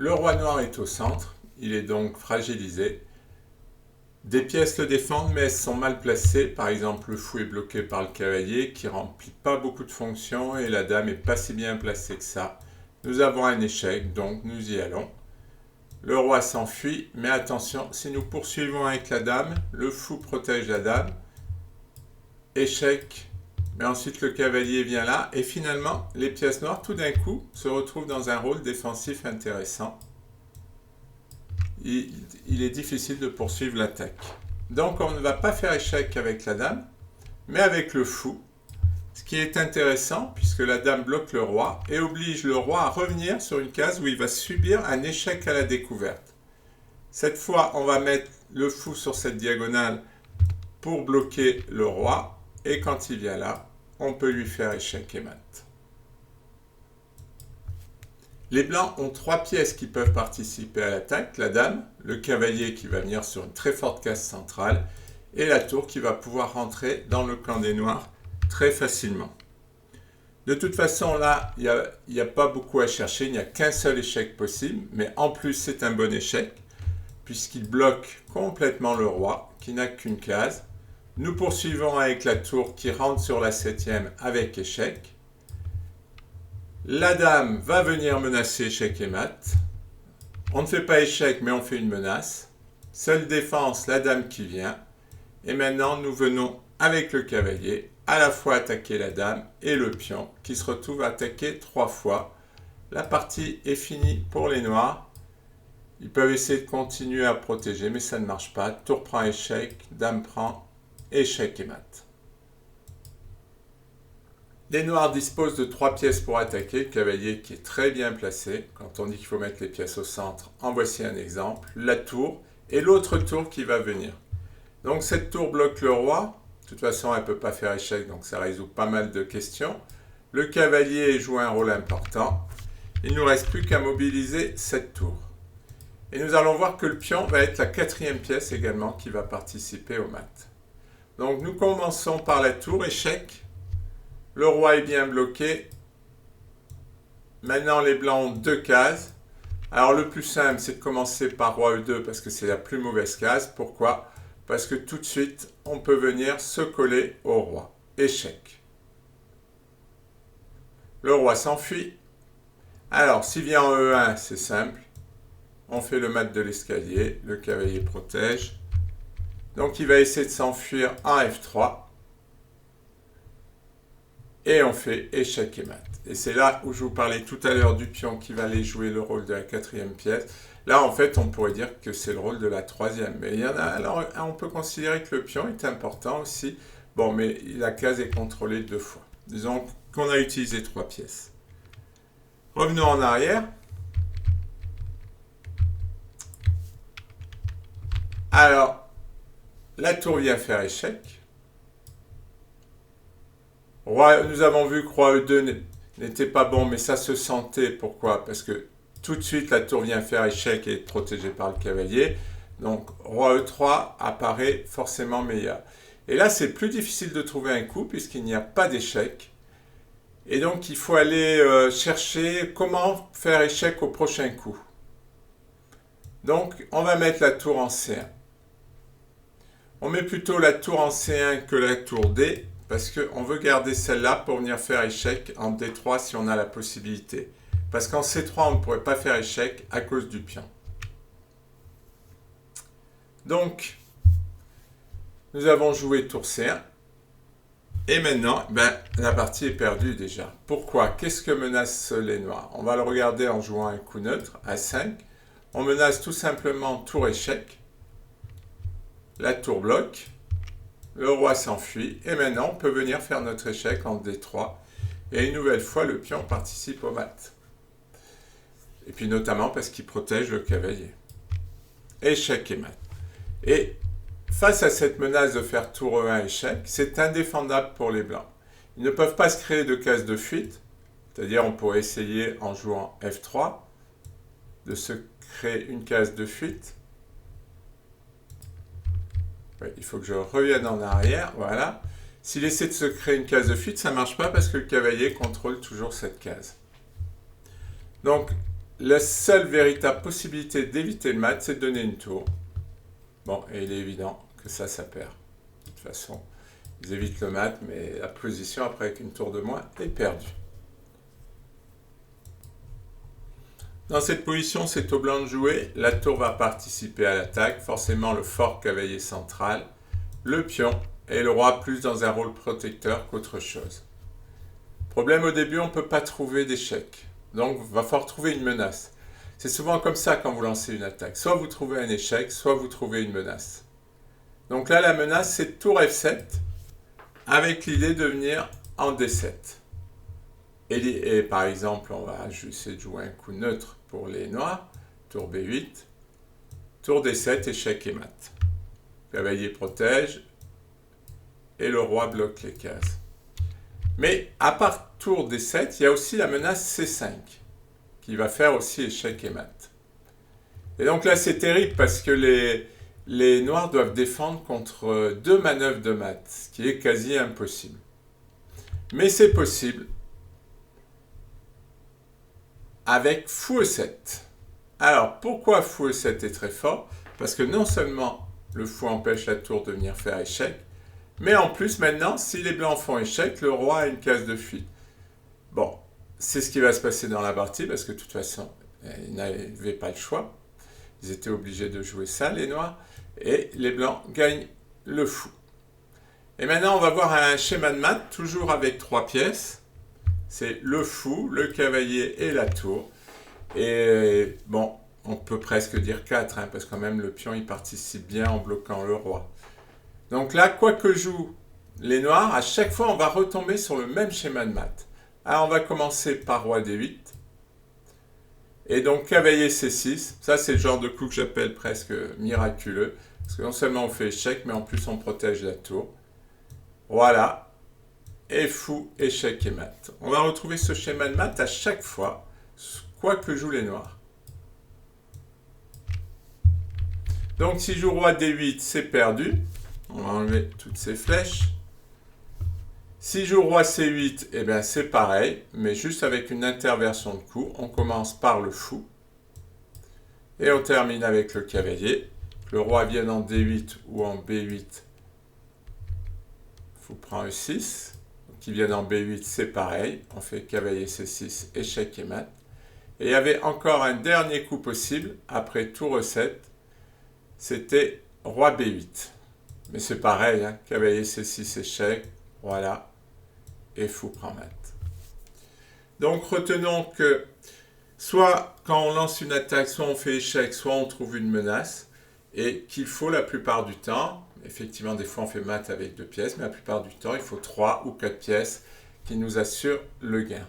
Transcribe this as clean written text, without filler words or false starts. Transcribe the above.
Le roi noir est au centre, il est donc fragilisé. Des pièces le défendent, mais elles sont mal placées. Par exemple, le fou est bloqué par le cavalier qui remplit pas beaucoup de fonctions et la dame est pas si bien placée que ça. Nous avons un échec, donc nous y allons. Le roi s'enfuit, mais attention, si nous poursuivons avec la dame, le fou protège la dame. Échec, mais ensuite le cavalier vient là, et finalement, les pièces noires, tout d'un coup, se retrouvent dans un rôle défensif intéressant. Il est difficile de poursuivre l'attaque. Donc on ne va pas faire échec avec la dame, mais avec le fou, ce qui est intéressant puisque la dame bloque le roi et oblige le roi à revenir sur une case où il va subir un échec à la découverte. Cette fois, on va mettre le fou sur cette diagonale pour bloquer le roi, et quand il vient là, on peut lui faire échec et mat. Les blancs ont 3 pièces qui peuvent participer à l'attaque, la dame, le cavalier qui va venir sur une très forte case centrale, et la tour qui va pouvoir rentrer dans le camp des noirs très facilement. De toute façon, là, il n'y a pas beaucoup à chercher, il n'y a qu'un seul échec possible, mais en plus c'est un bon échec, puisqu'il bloque complètement le roi, qui n'a qu'une case. Nous poursuivons avec la tour qui rentre sur la 7e avec échec. La dame va venir menacer échec et mat. On ne fait pas échec, mais on fait une menace. Seule défense, la dame qui vient. Et maintenant, nous venons avec le cavalier, à la fois attaquer la dame et le pion, qui se retrouve attaqué 3 fois. La partie est finie pour les noirs. Ils peuvent essayer de continuer à protéger, mais ça ne marche pas. Tour prend échec, dame prend échec et mat. Les noirs disposent de 3 pièces pour attaquer, le cavalier qui est très bien placé. Quand on dit qu'il faut mettre les pièces au centre, en voici un exemple. La tour et l'autre tour qui va venir. Donc cette tour bloque le roi. De toute façon, elle ne peut pas faire échec, donc ça résout pas mal de questions. Le cavalier joue un rôle important. Il ne nous reste plus qu'à mobiliser cette tour. Et nous allons voir que le pion va être la 4e pièce également qui va participer au mat. Donc nous commençons par la tour, échec. Le roi est bien bloqué. Maintenant, les blancs ont 2 cases. Alors, le plus simple, c'est de commencer par roi E2 parce que c'est la plus mauvaise case. Pourquoi ? Parce que tout de suite, on peut venir se coller au roi. Échec. Le roi s'enfuit. Alors, s'il vient en E1, c'est simple. On fait le mat de l'escalier. Le cavalier protège. Donc, il va essayer de s'enfuir en F3. Et on fait échec et mat. Et c'est là où je vous parlais tout à l'heure du pion qui va aller jouer le rôle de la 4e pièce. Là, en fait, on pourrait dire que c'est le rôle de la 3e. Mais il y en a, alors, on peut considérer que le pion est important aussi. Bon, mais la case est contrôlée 2 fois. Disons qu'on a utilisé 3 pièces. Revenons en arrière. Alors, la tour vient faire échec. Nous avons vu que roi E2 n'était pas bon, mais ça se sentait. Pourquoi ? Parce que tout de suite, la tour vient faire échec et est protégée par le cavalier. Donc, roi E3 apparaît forcément meilleur. Et là, c'est plus difficile de trouver un coup puisqu'il n'y a pas d'échec. Et donc, il faut aller chercher comment faire échec au prochain coup. Donc, on va mettre la tour en C1. On met plutôt la tour en C1 que la tour D. Parce qu'on veut garder celle-là pour venir faire échec en D3 si on a la possibilité. Parce qu'en C3, on ne pourrait pas faire échec à cause du pion. Donc, nous avons joué tour C1. Et maintenant, la partie est perdue déjà. Pourquoi ? Qu'est-ce que menacent les noirs ? On va le regarder en jouant un coup neutre, à 5. On menace tout simplement tour échec. La tour bloque. Le roi s'enfuit et maintenant on peut venir faire notre échec en D3 et une nouvelle fois le pion participe au mat. Et puis notamment parce qu'il protège le cavalier. Échec et mat. Et face à cette menace de faire tour E1 échec, c'est indéfendable pour les blancs. Ils ne peuvent pas se créer de case de fuite, c'est-à-dire on pourrait essayer en jouant F3 de se créer une case de fuite. Il faut que je revienne en arrière, voilà. S'il essaie de se créer une case de fuite, ça ne marche pas parce que le cavalier contrôle toujours cette case. Donc, la seule véritable possibilité d'éviter le mat, c'est de donner une tour. Bon, et il est évident que ça perd. De toute façon, ils évitent le mat, mais la position après avec une tour de moins est perdue. Dans cette position, c'est au blanc de jouer. La tour va participer à l'attaque, forcément le fort cavalier central, le pion et le roi plus dans un rôle protecteur qu'autre chose. Problème au début, on ne peut pas trouver d'échec. Donc, il va falloir trouver une menace. C'est souvent comme ça quand vous lancez une attaque. Soit vous trouvez un échec, soit vous trouvez une menace. Donc là, la menace, c'est tour F7, avec l'idée de venir en D7. Et par exemple, on va essayer de jouer un coup neutre pour les noirs. Tour B8, tour D7, échec et mat. Cavalier protège, et le roi bloque les cases. Mais à part tour D7, il y a aussi la menace C5, qui va faire aussi échec et mat. Et donc là, c'est terrible parce que les noirs doivent défendre contre 2 manœuvres de mat, ce qui est quasi impossible. Mais c'est possible avec fou E7. Alors, pourquoi fou E7 est très fort? Parce que non seulement le fou empêche la tour de venir faire échec, mais en plus, maintenant, si les blancs font échec, le roi a une case de fuite. Bon, c'est ce qui va se passer dans la partie, parce que de toute façon, ils n'avaient pas le choix. Ils étaient obligés de jouer ça, les noirs, et les blancs gagnent le fou. Et maintenant, on va voir un schéma de mat, toujours avec 3 pièces. C'est le fou, le cavalier et la tour. Et bon, on peut presque dire 4, hein, parce que quand même, le pion, il participe bien en bloquant le roi. Donc là, quoi que jouent les noirs, à chaque fois, on va retomber sur le même schéma de mat. Alors, on va commencer par roi D8. Et donc, cavalier C6. Ça, c'est le genre de coup que j'appelle presque miraculeux. Parce que non seulement on fait échec, mais en plus, on protège la tour. Voilà. Et fou, échec et mat. On va retrouver ce schéma de mat à chaque fois, quoi que jouent les noirs. Donc, si je joue roi D8, c'est perdu. On va enlever toutes ces flèches. Si je joue roi C8, eh bien c'est pareil, mais juste avec une interversion de coup. On commence par le fou. Et on termine avec le cavalier. Le roi vienne en D8 ou en B8. Fou prend E6. Qui vienne en B8, c'est pareil. On fait cavalier C6, échec et mat. Et il y avait encore un dernier coup possible, après tour E7. C'était roi B8. Mais c'est pareil, hein, cavalier C6, échec, voilà, et fou prend mat. Donc retenons que soit quand on lance une attaque, soit on fait échec, soit on trouve une menace, et qu'il faut la plupart du temps, effectivement des fois on fait mat avec 2 pièces, mais la plupart du temps il faut 3 ou 4 pièces qui nous assurent le gain.